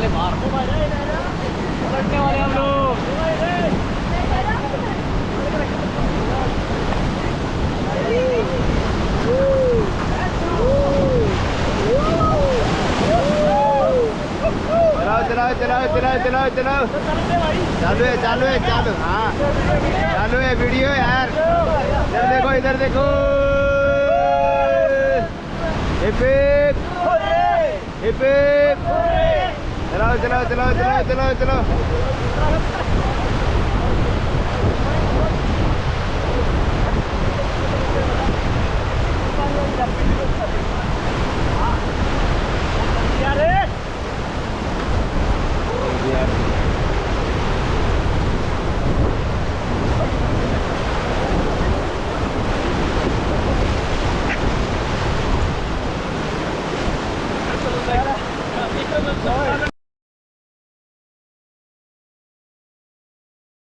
वाले बाहर पलटने वाले हम लोग। चलाओ चलाओ चलाओ चलाओ चलाओ चालू है चालू है चालू। हाँ चालू है वीडियो यार। इधर देखो इधर देखो। Hip hip hip. चलाओ चलाओ चलाओ चलाओ चलाओ चलाओ। क्या रे